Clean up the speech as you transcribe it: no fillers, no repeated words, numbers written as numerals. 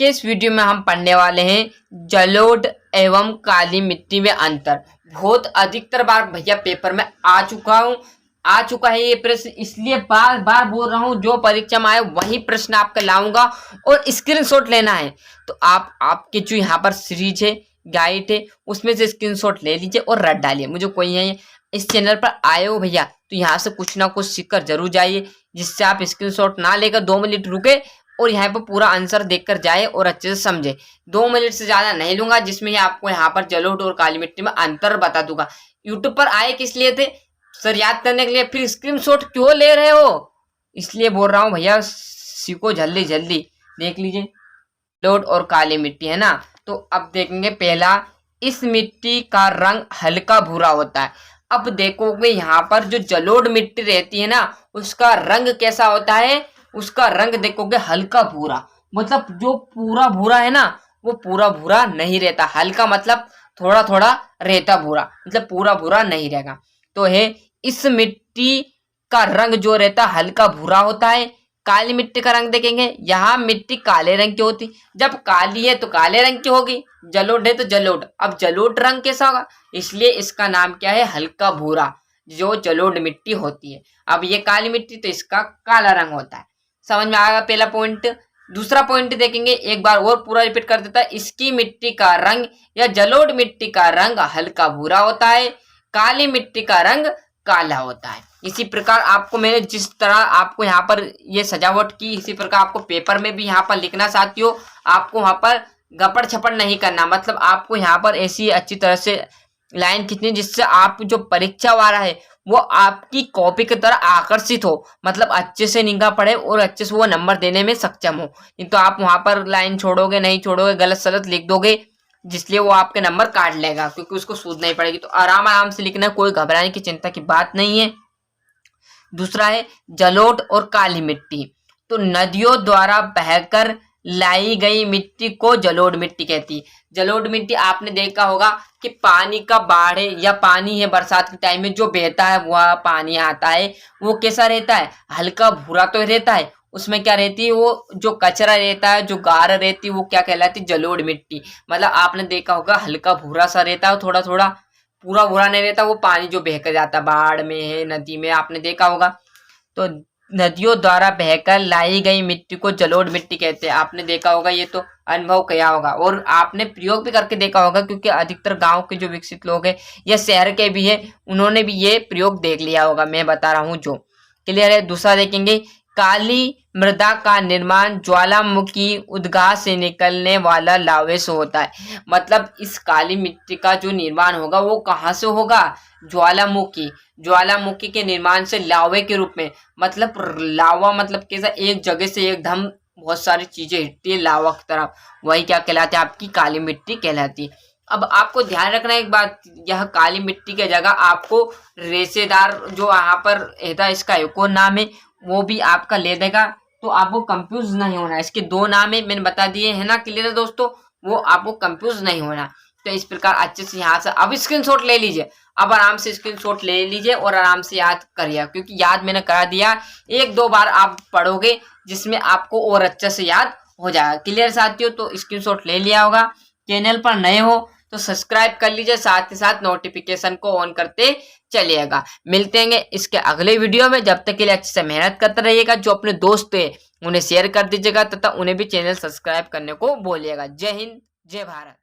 के इस वीडियो में हम पढ़ने वाले हैं जलोढ़ एवं काली मिट्टी में अंतर। बहुत अधिकतर बार भैया पेपर में आ चुका है ये प्रश्न, इसलिए बार बार बोल रहा हूँ जो परीक्षा में आए वही प्रश्न आपका लाऊंगा और स्क्रीनशॉट लेना है। तो आपके जो यहाँ पर सीरीज है, गाइड है, उसमें से स्क्रीनशॉट ले लीजिए और रट डालिए। मुझे कोई है इस चैनल पर आए हो भैया तो यहाँ से कुछ ना कुछ सीखकर जरूर जाइए, जिससे आप स्क्रीनशॉट ना लेकर 2 मिनट रुके और यहाँ पर पूरा आंसर देखकर जाए और अच्छे से समझे। 2 मिनट से ज्यादा नहीं लूंगा, जिसमें आपको यहाँ पर जलोढ़ और काली मिट्टी में अंतर बता दूंगा। यूट्यूब पर आए किस लिए थे सर? याद करने के लिए। फिर स्क्रीनशॉट क्यों ले रहे हो? इसलिए बोल रहा हूँ भैया, सीखो जल्दी जल्दी। देख लीजिए जलोढ़ और काली मिट्टी है ना। तो अब देखेंगे पहला, इस मिट्टी का रंग हल्का भूरा होता है। अब देखोगे यहाँ पर जो जलोढ़ मिट्टी रहती है ना, उसका रंग कैसा होता है? उसका रंग देखोगे हल्का भूरा, मतलब जो पूरा भूरा है ना वो पूरा भूरा नहीं रहता। हल्का मतलब थोड़ा थोड़ा रहता भूरा, मतलब पूरा भूरा नहीं रहेगा। तो है इस मिट्टी का रंग जो रहता हल्का भूरा होता है। काली मिट्टी का रंग देखेंगे, यहाँ मिट्टी काले रंग की होती, जब काली है तो काले रंग की होगी, जलोढ़ है तो जलोढ़। अब जलोढ़ रंग कैसा होगा? इसलिए इसका नाम क्या है? हल्का भूरा, जो जलोढ़ मिट्टी होती है। अब ये काली मिट्टी तो इसका काला रंग होता है। समझ में आएगा पहला पॉइंट। दूसरा पॉइंट देखेंगे, एक बार और पूरा रिपीट कर देता है। इसकी मिट्टी का रंग या जलोढ़ मिट्टी का रंग हल्का भूरा होता है, काली मिट्टी का रंग काला होता है। इसी प्रकार आपको मैंने जिस तरह आपको यहाँ पर ये सजावट की, इसी प्रकार आपको पेपर में भी यहाँ पर लिखना साथियों। आपको वहां पर गपड़ छपड़ नहीं करना, मतलब आपको यहाँ पर ऐसी अच्छी तरह से लाइन खींचनी जिससे आप जो परीक्षा वाला है वो आपकी कॉपी की तरह आकर्षित हो, मतलब अच्छे से निगाह पड़े और अच्छे से वो नंबर देने में सक्षम हो। नहीं तो आप वहां पर लाइन छोड़ोगे, नहीं छोड़ोगे, गलत सलत लिख दोगे, जिसलिए वो आपके नंबर काट लेगा, क्योंकि उसको सूझ नहीं पड़ेगी। तो आराम आराम से लिखना, कोई घबराने की चिंता की बात नहीं है। दूसरा है जलोढ़ और काली मिट्टी। तो नदियों द्वारा बहकर लाई गई मिट्टी को जलोढ़ मिट्टी कहती है। जलोढ़ मिट्टी आपने देखा होगा कि पानी का बाढ़ है या पानी है बरसात के टाइम में जो बहता है, वह पानी आता है, वो कैसा रहता है? हल्का भूरा तो रहता है। उसमें क्या रहती है? वो जो कचरा रहता है, जो गार रहती है, वो क्या कहलाती है? जलोढ़ मिट्टी। मतलब आपने देखा होगा हल्का भूरा सा रहता है, थोड़ा थोड़ा, पूरा भूरा नहीं रहता। वो पानी जो बह कर जाता बाढ़ में है, नदी में, आपने देखा होगा। तो नदियों द्वारा बहकर लाई गई मिट्टी को जलोढ़ मिट्टी कहते हैं। आपने देखा होगा, ये तो अनुभव किया होगा और आपने प्रयोग भी करके देखा होगा, क्योंकि अधिकतर गांव के जो विकसित लोग हैं या शहर के भी है, उन्होंने भी ये प्रयोग देख लिया होगा। मैं बता रहा हूँ जो क्लियर है। दूसरा देखेंगे, काली मृदा का निर्माण ज्वालामुखी उद्गार से निकलने वाला लावे से होता है। मतलब इस काली मिट्टी का जो निर्माण होगा वो कहाँ से होगा? ज्वालामुखी के निर्माण से, लावे के रूप में। मतलब लावा मतलब कैसा? एक जगह से एकदम बहुत सारी चीजें हिटती है लावा की तरफ, वही क्या कहलाती है? आपकी काली मिट्टी कहलाती है। अब आपको ध्यान रखना एक बात, यह काली मिट्टी की जगह आपको रेशेदार जो यहाँ पर रहता है, इसका एक और नाम है, वो भी आपका ले देगा। तो आपको कंफ्यूज नहीं होना। इसके 2 नाम है, मैंने बता दिए है ना। क्लियर है दोस्तों? वो आपको कंफ्यूज नहीं होना। तो इस प्रकार अच्छे से यहाँ से अब स्क्रीनशॉट ले लीजिए। अब आराम से स्क्रीनशॉट ले लीजिए और आराम से याद करिए, क्योंकि याद मैंने करा दिया। 1-2 बार आप पढ़ोगे जिसमें आपको और अच्छे से याद हो जाएगा। क्लियर साथियों? तो स्क्रीनशॉट ले लिया होगा। चैनल पर नए हो तो सब्सक्राइब कर लीजिए, साथ ही साथ नोटिफिकेशन को ऑन करते चलिएगा। मिलते हैं इसके अगले वीडियो में। जब तक के लिए अच्छे से मेहनत करते रहिएगा। जो अपने दोस्त है उन्हें शेयर कर दीजिएगा तथा उन्हें भी चैनल सब्सक्राइब करने को बोलिएगा। जय हिंद, जय भारत।